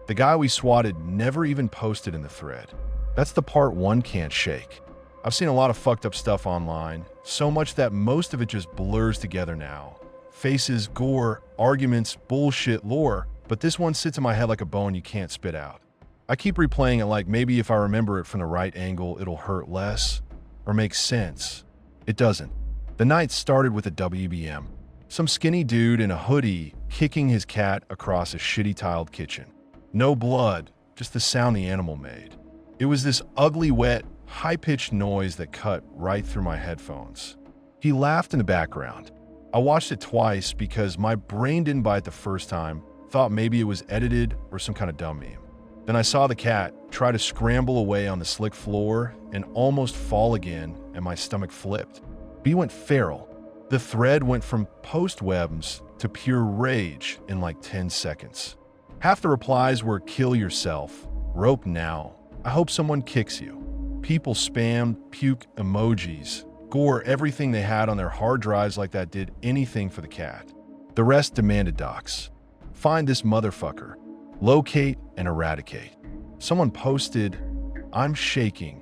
The guy we swatted never even posted in the thread. That's the part one can't shake. I've seen a lot of fucked up stuff online, so much that most of it just blurs together now. Faces, gore, arguments, bullshit, lore, but this one sits in my head like a bone you can't spit out. I keep replaying it like maybe if I remember it from the right angle, it'll hurt less or make sense. It doesn't. The night started with a WBM. Some skinny dude in a hoodie kicking his cat across a shitty tiled kitchen. No blood, just the sound the animal made. It was this ugly, wet, high-pitched noise that cut right through my headphones. He laughed in the background. I watched it twice because my brain didn't buy it the first time, thought maybe it was edited or some kind of dumb meme. Then I saw the cat try to scramble away on the slick floor and almost fall again, and my stomach flipped. He went feral. The thread went from post-webs to pure rage in like 10 seconds. Half the replies were kill yourself, rope now, I hope someone kicks you. People spammed puke emojis, gore everything they had on their hard drives like that did anything for the cat. The rest demanded docs. Find this motherfucker. Locate and eradicate. Someone posted, I'm shaking,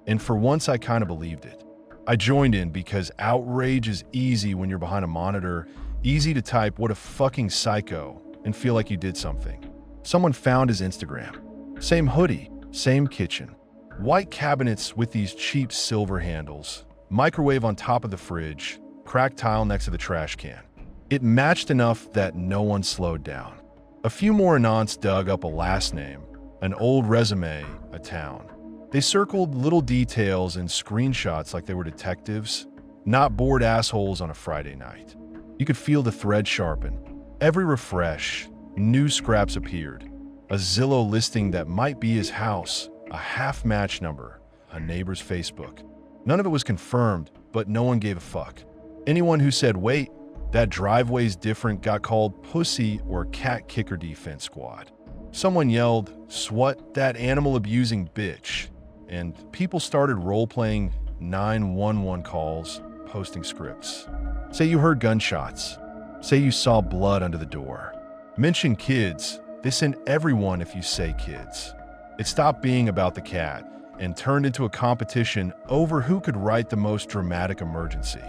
and for once I kind of believed it. I joined in because outrage is easy when you're behind a monitor, easy to type what a fucking psycho and feel like you did something. Someone found his Instagram. Same hoodie, same kitchen. White cabinets with these cheap silver handles, microwave on top of the fridge, cracked tile next to the trash can. It matched enough that no one slowed down. A few more anons dug up a last name, an old resume, a town. They circled little details and screenshots like they were detectives, not bored assholes on a Friday night. You could feel the thread sharpen. Every refresh, new scraps appeared. A Zillow listing that might be his house, a half-match number, a neighbor's Facebook. None of it was confirmed, but no one gave a fuck. Anyone who said, wait, that driveway's different got called pussy or cat kicker defense squad. Someone yelled, swat that animal-abusing bitch, and people started role-playing 911 calls, posting scripts. Say you heard gunshots. Say you saw blood under the door. Mention kids. They send everyone if you say kids. It stopped being about the cat and turned into a competition over who could write the most dramatic emergency.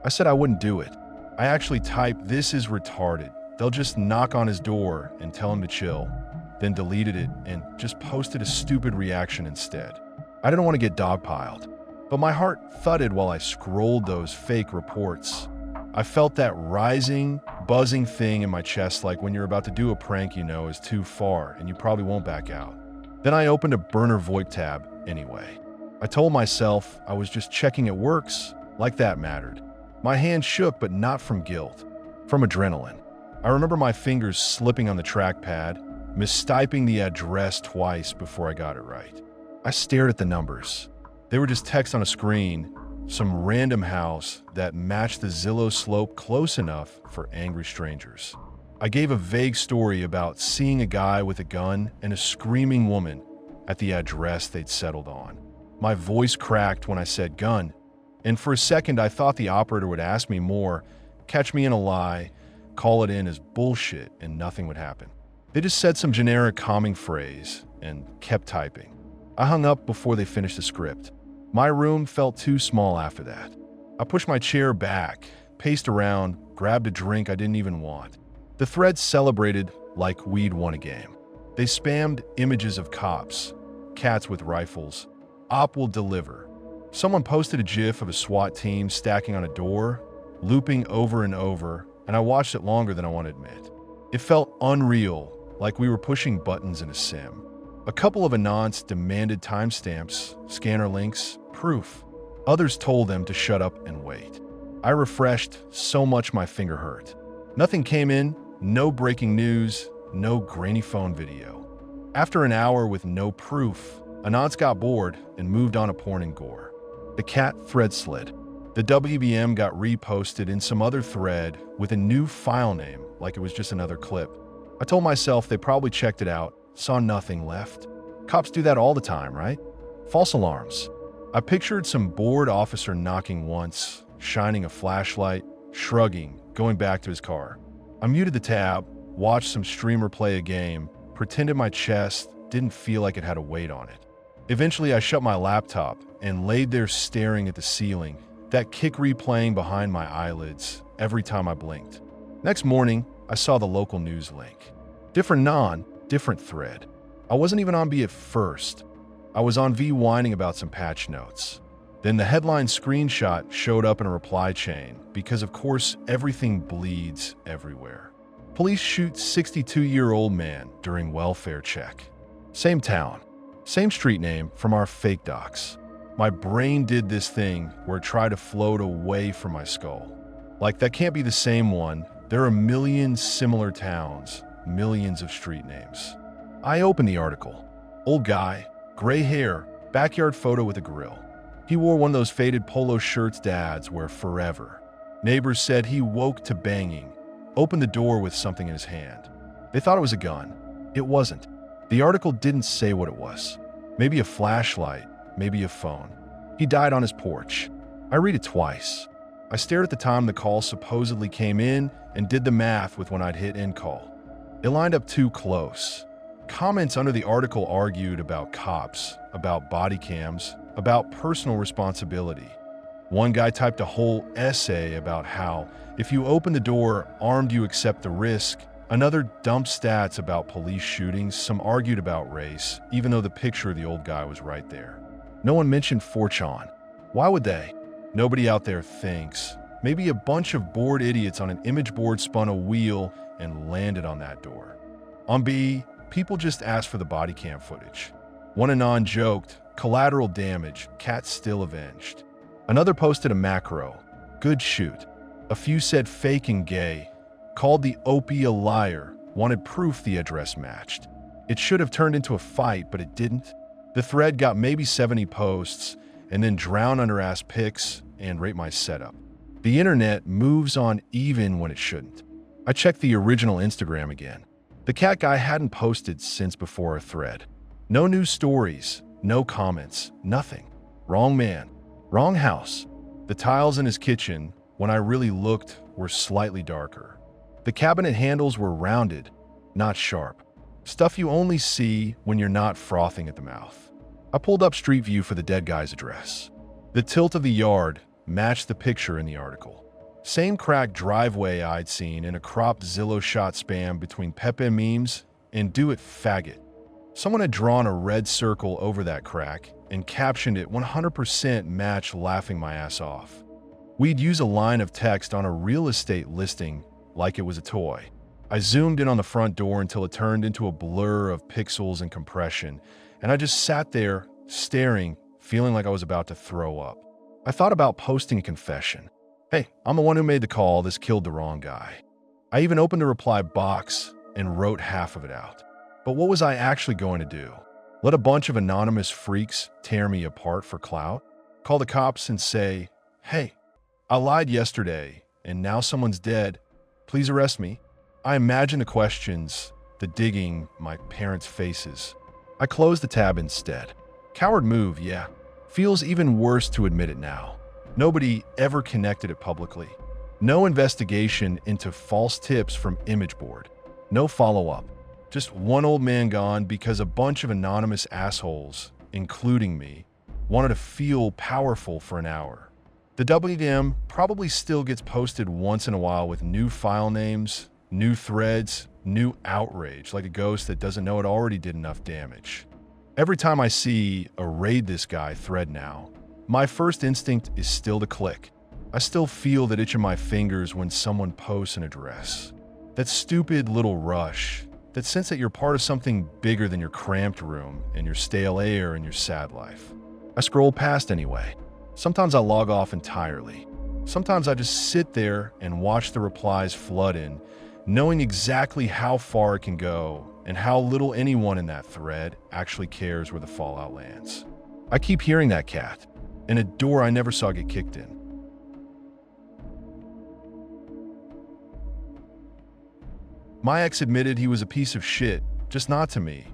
I said I wouldn't do it. I actually typed, this is retarded. They'll just knock on his door and tell him to chill, then deleted it and just posted a stupid reaction instead. I didn't want to get dogpiled, but my heart thudded while I scrolled those fake reports. I felt that rising, buzzing thing in my chest like when you're about to do a prank you know is too far and you probably won't back out. Then I opened a burner VoIP tab anyway. I told myself I was just checking it works, like that mattered. My hand shook, but not from guilt, from adrenaline. I remember my fingers slipping on the trackpad, mistyping the address twice before I got it right. I stared at the numbers. They were just text on a screen, some random house that matched the Zillow slope close enough for angry strangers. I gave a vague story about seeing a guy with a gun and a screaming woman at the address they'd settled on. My voice cracked when I said gun, and for a second I thought the operator would ask me more, catch me in a lie, call it in as bullshit, and nothing would happen. They just said some generic calming phrase and kept typing. I hung up before they finished the script. My room felt too small after that. I pushed my chair back, paced around, grabbed a drink I didn't even want. The thread celebrated like we'd won a game. They spammed images of cops, cats with rifles, op will deliver. Someone posted a gif of a SWAT team stacking on a door, looping over and over, and I watched it longer than I want to admit. It felt unreal, like we were pushing buttons in a sim. A couple of anons demanded timestamps, scanner links, proof. Others told them to shut up and wait. I refreshed so much my finger hurt. Nothing came in, no breaking news, no grainy phone video. After an hour with no proof, anons got bored and moved on to porn and gore. The cat thread slid. The WBM got reposted in some other thread with a new file name, like it was just another clip. I told myself they probably checked it out, saw nothing left. Cops do that all the time, right? False alarms. I pictured some bored officer knocking once, shining a flashlight, shrugging, going back to his car. I muted the tab, watched some streamer play a game, pretended my chest didn't feel like it had a weight on it. Eventually, I shut my laptop and laid there staring at the ceiling, that kick replaying behind my eyelids every time I blinked. Next morning, I saw the local news link. Different thread. I wasn't even on B at first. I was on V whining about some patch notes. Then the headline screenshot showed up in a reply chain because, of course, everything bleeds everywhere. Police shoot 62-year-old man during welfare check. Same town, same street name from our fake docs. My brain did this thing where it tried to float away from my skull. Like, that can't be the same one. There are millions similar towns, millions of street names. I opened the article. Old guy, gray hair, backyard photo with a grill. He wore one of those faded polo shirts dads wear forever. Neighbors said he woke to banging, opened the door with something in his hand. They thought it was a gun. It wasn't. The article didn't say what it was. Maybe a flashlight, maybe a phone. He died on his porch. I read it twice. I stared at the time the call supposedly came in and did the math with when I'd hit end call. It lined up too close. Comments under the article argued about cops, about body cams, about personal responsibility. One guy typed a whole essay about how, if you open the door armed, you accept the risk. Another dumped stats about police shootings. Some argued about race, even though the picture of the old guy was right there. No one mentioned 4chan. Why would they? Nobody out there thinks. Maybe a bunch of bored idiots on an image board spun a wheel and landed on that door. On B, people just asked for the body cam footage. One anon joked, collateral damage, cat still avenged. Another posted a macro, good shoot. A few said fake and gay, called the Opie a liar, wanted proof the address matched. It should have turned into a fight, but it didn't. The thread got maybe 70 posts, and then drowned under ass pics and rate my setup. The internet moves on even when it shouldn't. I checked the original Instagram again. The cat guy hadn't posted since before our thread. No new stories, no comments, nothing. Wrong man, wrong house. The tiles in his kitchen, when I really looked, were slightly darker. The cabinet handles were rounded, not sharp. Stuff you only see when you're not frothing at the mouth. I pulled up Street View for the dead guy's address. The tilt of the yard matched the picture in the article. Same cracked driveway I'd seen in a cropped Zillow shot spam between Pepe memes and Do It Faggot. Someone had drawn a red circle over that crack and captioned it 100% match laughing my ass off. We'd use a line of text on a real estate listing like it was a toy. I zoomed in on the front door until it turned into a blur of pixels and compression, and I just sat there, staring, feeling like I was about to throw up. I thought about posting a confession. Hey, I'm the one who made the call, this killed the wrong guy. I even opened the reply box and wrote half of it out. But what was I actually going to do? Let a bunch of anonymous freaks tear me apart for clout? Call the cops and say, hey, I lied yesterday, and now someone's dead. Please arrest me. I imagine the questions, the digging, my parents' faces. I closed the tab instead. Coward move, yeah. Feels even worse to admit it now. Nobody ever connected it publicly. No investigation into false tips from image board. No follow-up. Just one old man gone because a bunch of anonymous assholes, including me, wanted to feel powerful for an hour. The WDM probably still gets posted once in a while with new file names, new threads, new outrage, like a ghost that doesn't know it already did enough damage. Every time I see a raid this guy thread now, my first instinct is still to click. I still feel that itch in my fingers when someone posts an address. That stupid little rush, that sense that you're part of something bigger than your cramped room and your stale air and your sad life. I scroll past anyway. Sometimes I log off entirely. Sometimes I just sit there and watch the replies flood in, knowing exactly how far it can go and how little anyone in that thread actually cares where the fallout lands. I keep hearing that cat, and a door I never saw get kicked in. My ex admitted he was a piece of shit, just not to me.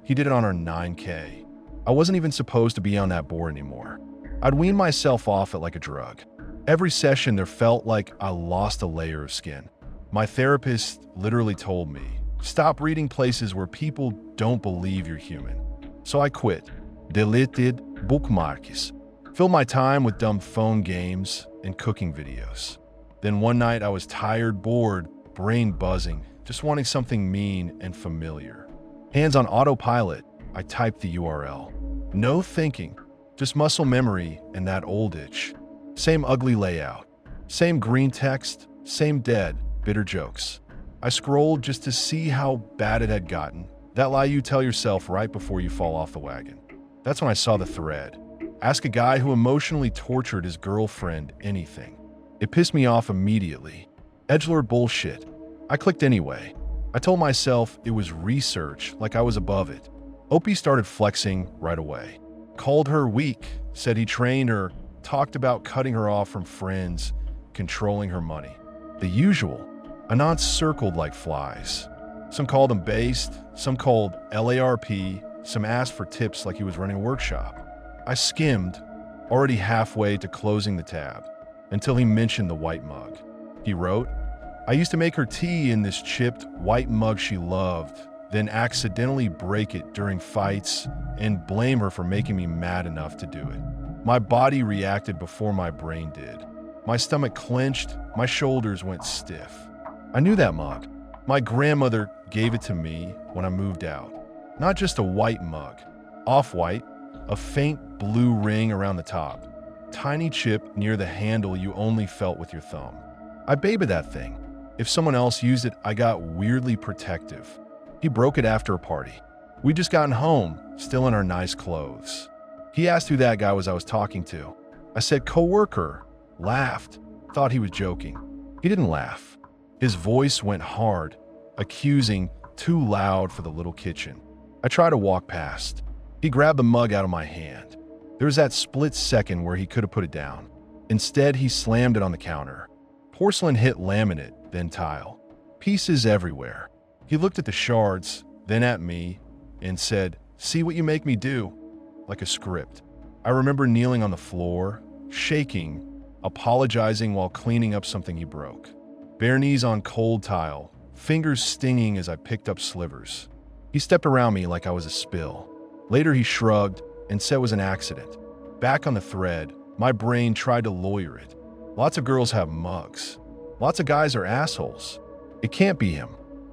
He did it on our 9K. I wasn't even supposed to be on that board anymore. I'd wean myself off it like a drug. Every session there felt like I lost a layer of skin. My therapist literally told me, Stop reading places where people don't believe you're human. So I quit. Deleted bookmarks. Filled my time with dumb phone games and cooking videos. Then one night I was tired, bored, brain buzzing, just wanting something mean and familiar. Hands on autopilot, I typed the URL. No thinking, just muscle memory and that old itch. Same ugly layout, same green text, same dead, bitter jokes. I scrolled just to see how bad it had gotten. That lie you tell yourself right before you fall off the wagon. That's when I saw the thread. Ask a guy who emotionally tortured his girlfriend anything. It pissed me off immediately. Edgelord bullshit. I clicked anyway. I told myself it was research, like I was above it. Opie started flexing right away. Called her weak, said he trained her, talked about cutting her off from friends, controlling her money. The usual. Anons circled like flies. Some called him based, some called LARP, some asked for tips like he was running a workshop. I skimmed, already halfway to closing the tab, until he mentioned the white mug. He wrote, I used to make her tea in this chipped white mug she loved, then accidentally break it during fights and blame her for making me mad enough to do it. My body reacted before my brain did. My stomach clenched, my shoulders went stiff. I knew that mug. My grandmother gave it to me when I moved out. Not just a white mug, off-white, a faint blue ring around the top, tiny chip near the handle you only felt with your thumb. I babied that thing. If someone else used it, I got weirdly protective. He broke it after a party. We'd just gotten home, still in our nice clothes. He asked who that guy was I was talking to. I said, coworker. Laughed. Thought he was joking. He didn't laugh. His voice went hard, accusing, too loud for the little kitchen. I tried to walk past. He grabbed the mug out of my hand. There was that split second where he could have put it down. Instead, he slammed it on the counter. Porcelain hit laminate, then tile. Pieces everywhere. He looked at the shards, then at me, and said, see what you make me do, like a script. I remember kneeling on the floor, shaking, apologizing while cleaning up something he broke. Bare knees on cold tile, fingers stinging as I picked up slivers. He stepped around me like I was a spill. Later he shrugged and said it was an accident. Back on the thread, my brain tried to lawyer it. Lots of girls have mugs. Lots of guys are assholes. It can't be him.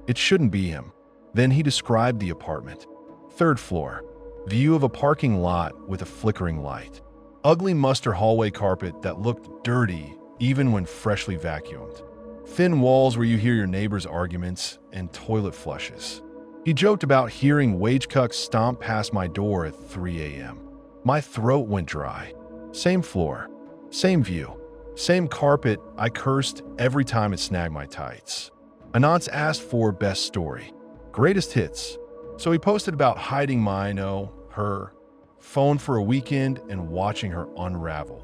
It shouldn't be him. Then he described the apartment. 3rd floor. View of a parking lot with a flickering light. Ugly muster hallway carpet that looked dirty even when freshly vacuumed. Thin walls where you hear your neighbors' arguments and toilet flushes. He joked about hearing wage cucks stomp past my door at 3 a.m. My throat went dry. Same floor, same view, same carpet. I cursed every time it snagged my tights. Anons asked for best story, greatest hits. So he posted about hiding my, her, phone for a weekend and watching her unravel.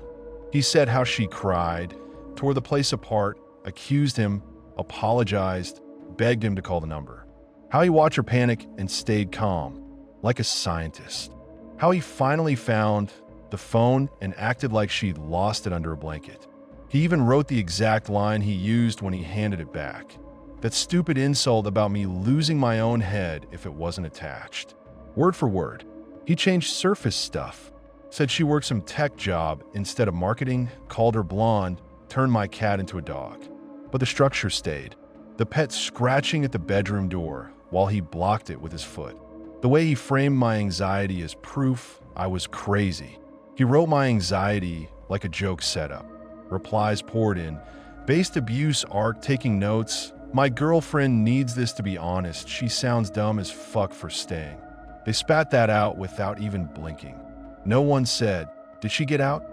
He said how she cried, tore the place apart, accused him, apologized, begged him to call the number. How he watched her panic and stayed calm, like a scientist. How he finally found the phone and acted like she'd lost it under a blanket. He even wrote the exact line he used when he handed it back. That stupid insult about me losing my own head if it wasn't attached. Word for word. He changed surface stuff. Said she worked some tech job instead of marketing, called her blonde, turned my cat into a dog. But the structure stayed. The pet scratching at the bedroom door while he blocked it with his foot. The way he framed my anxiety as proof I was crazy. He wrote my anxiety like a joke setup. Replies poured in. Based abuse arc, taking notes. My girlfriend needs this to be honest. She sounds dumb as fuck for staying. They spat that out without even blinking. No one said, did she get out?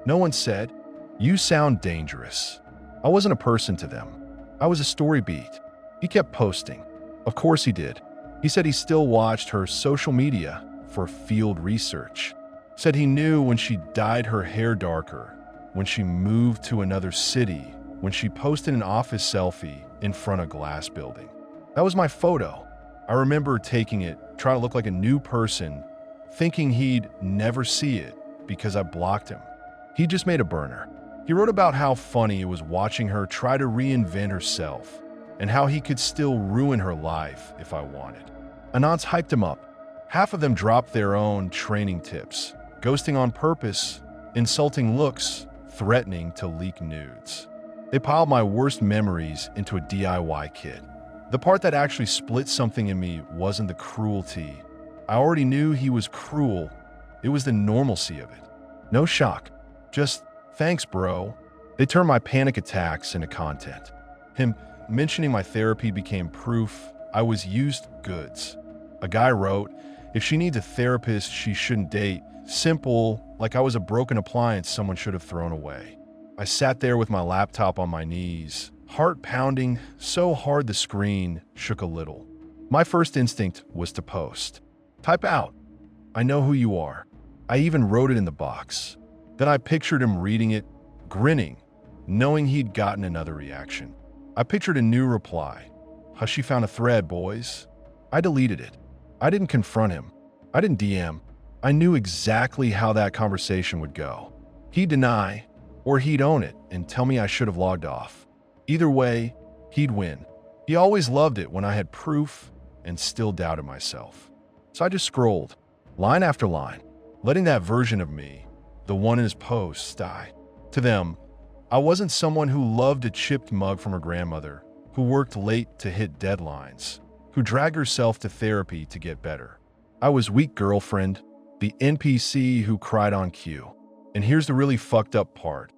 No one said, you sound dangerous. I wasn't a person to them. I was a story beat. He kept posting. Of course he did. He said he still watched her social media for field research. Said he knew when she dyed her hair darker, when she moved to another city, when she posted an office selfie in front of a glass building. That was my photo. I remember taking it, trying to look like a new person, thinking he'd never see it because I blocked him. He just made a burner. He wrote about how funny it was watching her try to reinvent herself, and how he could still ruin her life if I wanted. Anons hyped him up. Half of them dropped their own training tips, ghosting on purpose, insulting looks, threatening to leak nudes. They piled my worst memories into a DIY kit. The part that actually split something in me wasn't the cruelty. I already knew he was cruel. It was the normalcy of it. No shock. Just, thanks, bro. They turned my panic attacks into content. Him mentioning my therapy became proof I was used goods. A guy wrote, if she needs a therapist, she shouldn't date. Simple, like I was a broken appliance someone should have thrown away. I sat there with my laptop on my knees, heart pounding so hard the screen shook a little. My first instinct was to post. Type out, I know who you are. I even wrote it in the box. Then I pictured him reading it, grinning, knowing he'd gotten another reaction. I pictured a new reply. Hushy found a thread, boys. I deleted it. I didn't confront him. I didn't DM. I knew exactly how that conversation would go. He'd deny, or he'd own it and tell me I should have logged off. Either way, he'd win. He always loved it when I had proof and still doubted myself. So I just scrolled, line after line, letting that version of me, the one in his posts, die. To them, I wasn't someone who loved a chipped mug from her grandmother, who worked late to hit deadlines, who dragged herself to therapy to get better. I was weak girlfriend, the NPC who cried on cue. And here's the really fucked up part.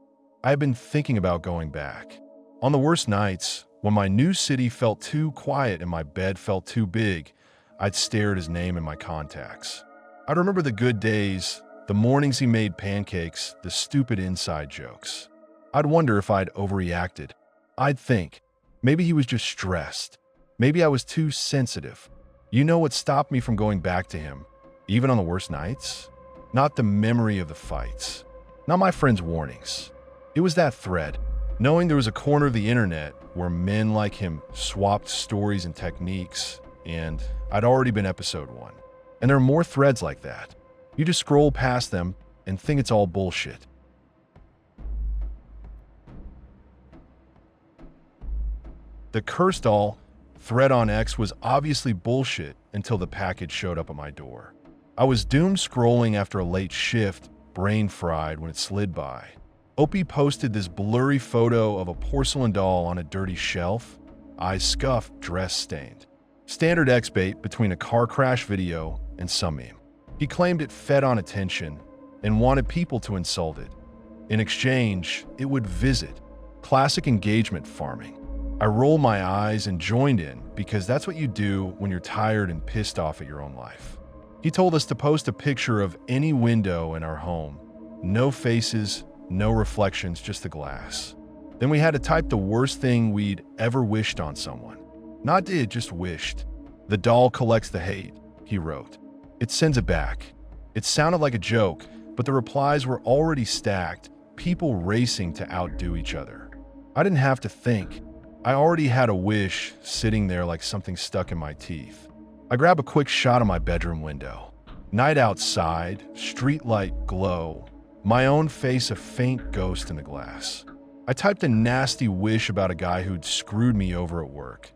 I've been thinking about going back. On the worst nights, when my new city felt too quiet and my bed felt too big, I'd stare at his name in my contacts. I'd remember the good days, the mornings he made pancakes, the stupid inside jokes. I'd wonder if I'd overreacted. I'd think, maybe he was just stressed. Maybe I was too sensitive. You know what stopped me from going back to him, even on the worst nights? Not the memory of the fights. Not my friends' warnings. It was that thread, knowing there was a corner of the internet where men like him swapped stories and techniques, and I'd already been episode 1. And there are more threads like that. You just scroll past them and think it's all bullshit. The cursed all thread on X was obviously bullshit until the package showed up at my door. I was doomed scrolling after a late shift, brain fried when it slid by. Opie posted this blurry photo of a porcelain doll on a dirty shelf, eyes scuffed, dress stained. Standard X-bait between a car crash video and some meme. He claimed it fed on attention and wanted people to insult it. In exchange, it would visit. Classic engagement farming. I rolled my eyes and joined in because that's what you do when you're tired and pissed off at your own life. He told us to post a picture of any window in our home. No faces, no reflections, just the glass. Then we had to type the worst thing we'd ever wished on someone. Not did, just wished. The doll collects the hate, he wrote. It sends it back. It sounded like a joke, but the replies were already stacked, people racing to outdo each other. I didn't have to think. I already had a wish sitting there like something stuck in my teeth. I grab a quick shot of my bedroom window. Night outside, streetlight glow, my own face a faint ghost in the glass. I typed a nasty wish about a guy who'd screwed me over at work.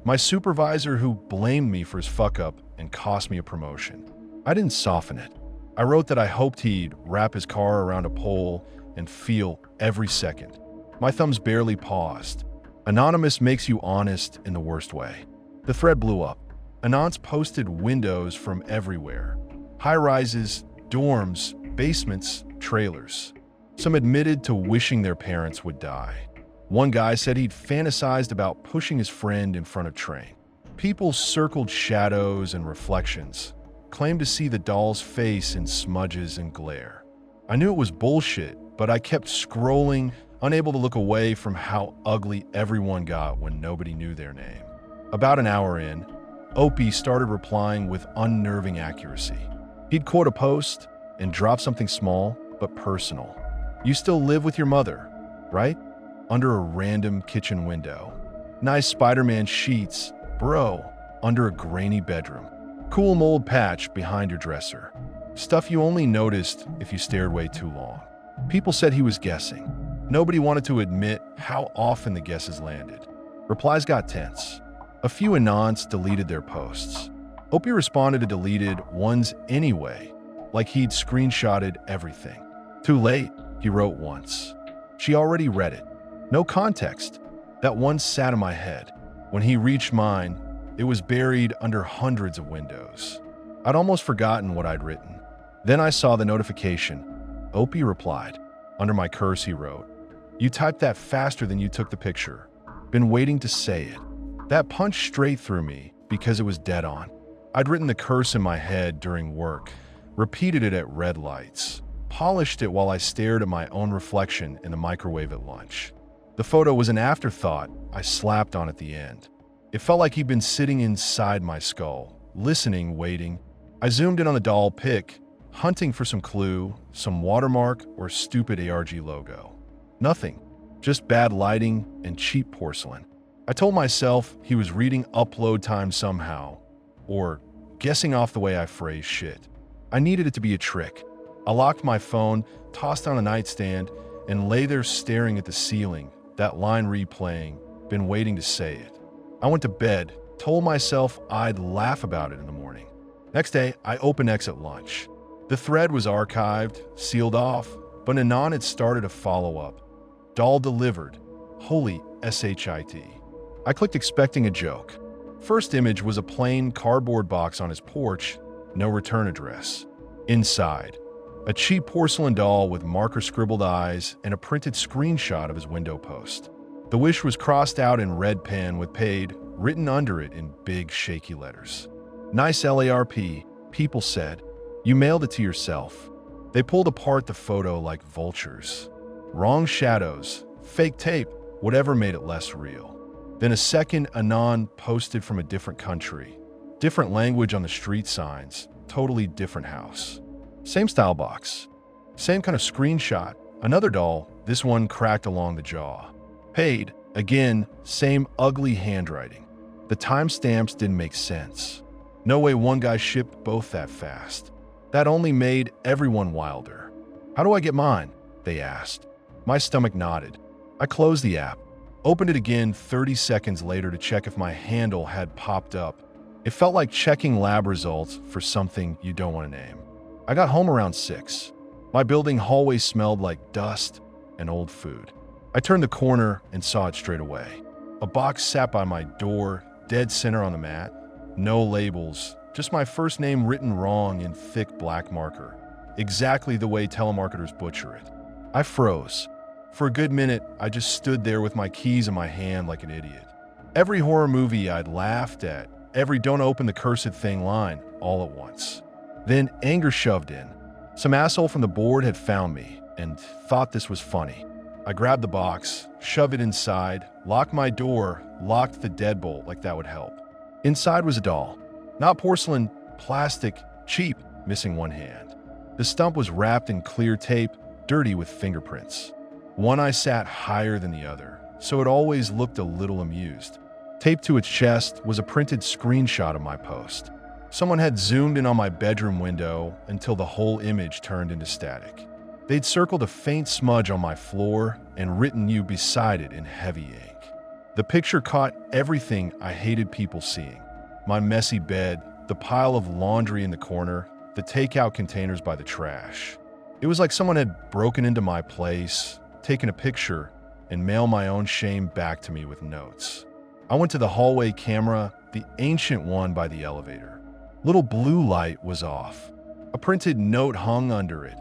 My supervisor who blamed me for his fuck-up and cost me a promotion. I didn't soften it. I wrote that I hoped he'd wrap his car around a pole and feel every second. My thumbs barely paused. Anonymous makes you honest in the worst way. The thread blew up. Anons posted windows from everywhere. High-rises, dorms, basements, trailers. Some admitted to wishing their parents would die. One guy said he'd fantasized about pushing his friend in front of train. People circled shadows and reflections, claimed to see the doll's face in smudges and glare. I knew it was bullshit, but I kept scrolling, unable to look away from how ugly everyone got when nobody knew their name. About an hour in, Opie started replying with unnerving accuracy. He'd quote a post and drop something small but personal. You still live with your mother, right? Under a random kitchen window. Nice Spider-Man sheets, bro, under a grainy bedroom. Cool mold patch behind your dresser. Stuff you only noticed if you stared way too long. People said he was guessing. Nobody wanted to admit how often the guesses landed. Replies got tense. A few anons deleted their posts. Opie responded to deleted ones anyway, like he'd screenshotted everything. Too late, he wrote once. She already read it. No context. That one sat in my head. When he reached mine, it was buried under hundreds of windows. I'd almost forgotten what I'd written. Then I saw the notification. Opie replied. Under my curse, he wrote, "You typed that faster than you took the picture. Been waiting to say it." That punched straight through me because it was dead on. I'd written the curse in my head during work, repeated it at red lights, polished it while I stared at my own reflection in the microwave at lunch. The photo was an afterthought I slapped on at the end. It felt like he'd been sitting inside my skull, listening, waiting. I zoomed in on the doll pic, hunting for some clue, some watermark, or stupid ARG logo. Nothing. Just bad lighting and cheap porcelain. I told myself he was reading upload time somehow, or guessing off the way I phrased shit. I needed it to be a trick. I locked my phone, tossed on a nightstand, and lay there staring at the ceiling, that line replaying, been waiting to say it. I went to bed, told myself I'd laugh about it in the morning. Next day, I opened X at lunch. The thread was archived, sealed off, but Anon had started a follow-up. Doll delivered. Holy shit. I clicked expecting a joke. First image was a plain cardboard box on his porch, no return address. Inside, a cheap porcelain doll with marker-scribbled eyes and a printed screenshot of his window post. The wish was crossed out in red pen with paid written under it in big, shaky letters. Nice LARP, people said. You mailed it to yourself. They pulled apart the photo like vultures. Wrong shadows, fake tape, whatever made it less real. Then a second Anon posted from a different country. Different language on the street signs, totally different house. Same style box. Same kind of screenshot. Another doll, this one cracked along the jaw. Paid, again, same ugly handwriting. The timestamps didn't make sense. No way one guy shipped both that fast. That only made everyone wilder. How do I get mine? They asked. My stomach nodded. I closed the app, opened it again 30 seconds later to check if my handle had popped up. It felt like checking lab results for something you don't want to name. I got home around 6. My building hallway smelled like dust and old food. I turned the corner and saw it straight away. A box sat by my door, dead center on the mat. No labels, just my first name written wrong in thick black marker. Exactly the way telemarketers butcher it. I froze. For a good minute, I just stood there with my keys in my hand like an idiot. Every horror movie I'd laughed at, every "don't open the cursed thing" line, all at once. Then anger shoved in. Some asshole from the board had found me and thought this was funny. I grabbed the box, shoved it inside, locked my door, locked the deadbolt like that would help. Inside was a doll. Not porcelain, plastic, cheap, missing one hand. The stump was wrapped in clear tape, dirty with fingerprints. One eye sat higher than the other, so it always looked a little amused. Taped to its chest was a printed screenshot of my post. Someone had zoomed in on my bedroom window until the whole image turned into static. They'd circled a faint smudge on my floor and written "you" beside it in heavy ink. The picture caught everything I hated people seeing. My messy bed, the pile of laundry in the corner, the takeout containers by the trash. It was like someone had broken into my place, taken a picture, and mailed my own shame back to me with notes. I went to the hallway camera, the ancient one by the elevator. Little blue light was off. A printed note hung under it.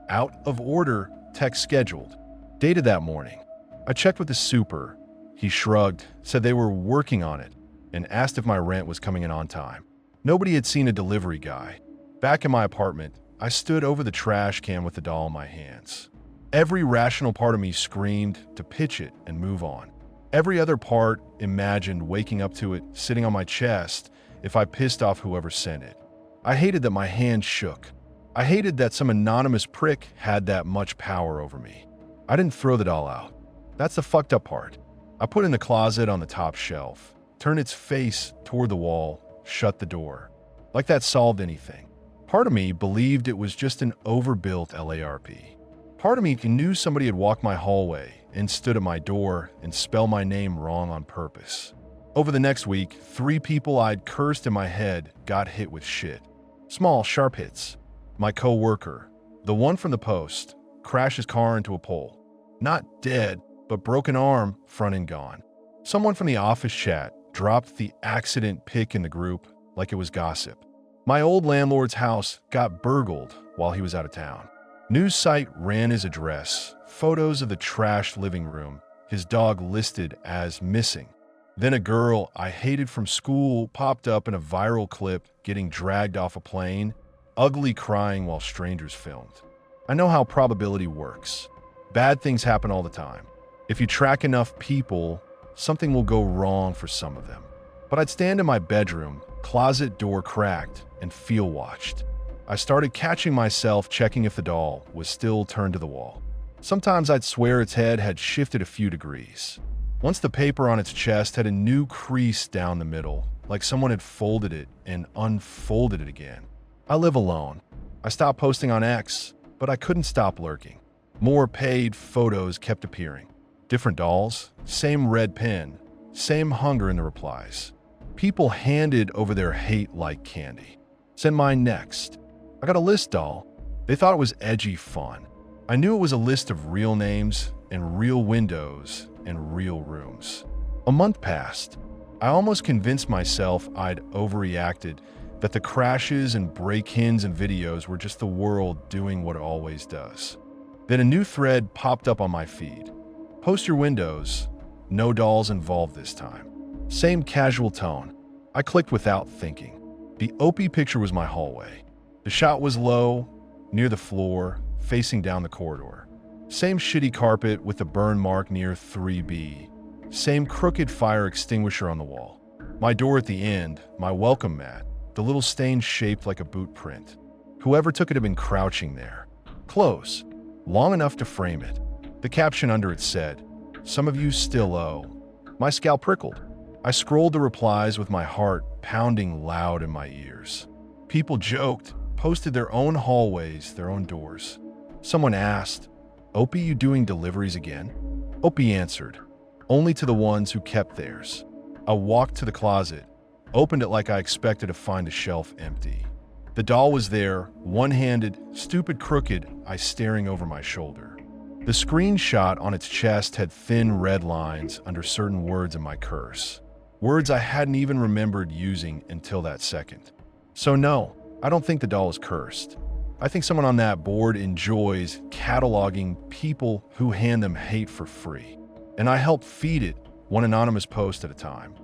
Out of order, text scheduled. Dated that morning. I checked with the super. He shrugged, said they were working on it, and asked if my rent was coming in on time. Nobody had seen a delivery guy. Back in my apartment, I stood over the trash can with the doll in my hands. Every rational part of me screamed to pitch it and move on. Every other part imagined waking up to it sitting on my chest if I pissed off whoever sent it. I hated that my hand shook. I hated that some anonymous prick had that much power over me. I didn't throw the doll out. That's the fucked up part. I put it in the closet on the top shelf, turned its face toward the wall, shut the door. Like that solved anything. Part of me believed it was just an overbuilt LARP. Part of me knew somebody had walked my hallway and stood at my door and spelled my name wrong on purpose. Over the next week, 3 people I'd cursed in my head got hit with shit. Small, sharp hits. My co-worker, the one from the post, crashed his car into a pole. Not dead, but broken arm, front and gone. Someone from the office chat dropped the accident pic in the group like it was gossip. My old landlord's house got burgled while he was out of town. News site ran his address, photos of the trashed living room, his dog listed as missing. Then a girl I hated from school popped up in a viral clip getting dragged off a plane, ugly crying while strangers filmed. I know how probability works. Bad things happen all the time. If you track enough people, something will go wrong for some of them. But I'd stand in my bedroom, closet door cracked, and feel watched. I started catching myself checking if the doll was still turned to the wall. Sometimes I'd swear its head had shifted a few degrees. Once the paper on its chest had a new crease down the middle, like someone had folded it and unfolded it again. I live alone. I stopped posting on X, but I couldn't stop lurking. More paid photos kept appearing. Different dolls, same red pen, same hunger in the replies. People handed over their hate like candy. Send mine next. I got a list doll. They thought it was edgy fun. I knew it was a list of real names and real windows and real rooms. A month passed. I almost convinced myself I'd overreacted, that the crashes and break-ins and videos were just the world doing what it always does. Then a new thread popped up on my feed. Post your windows. No dolls involved this time. Same casual tone. I clicked without thinking. The OP picture was my hallway. The shot was low, near the floor, facing down the corridor. Same shitty carpet with the burn mark near 3B. Same crooked fire extinguisher on the wall. My door at the end, my welcome mat, the little stain shaped like a boot print. Whoever took it had been crouching there. Close, long enough to frame it. The caption under it said, "Some of you still owe." My scalp prickled. I scrolled the replies with my heart pounding loud in my ears. People joked, posted their own hallways, their own doors. Someone asked, "Opie, you doing deliveries again?" Opie answered, "Only to the ones who kept theirs." I walked to the closet, opened it like I expected to find the shelf empty. The doll was there, one-handed, stupid crooked, eyes staring over my shoulder. The screenshot on its chest had thin red lines under certain words in my curse. Words I hadn't even remembered using until that second. So no, I don't think the doll is cursed. I think someone on that board enjoys cataloging people who hand them hate for free. And I help feed it, one anonymous post at a time.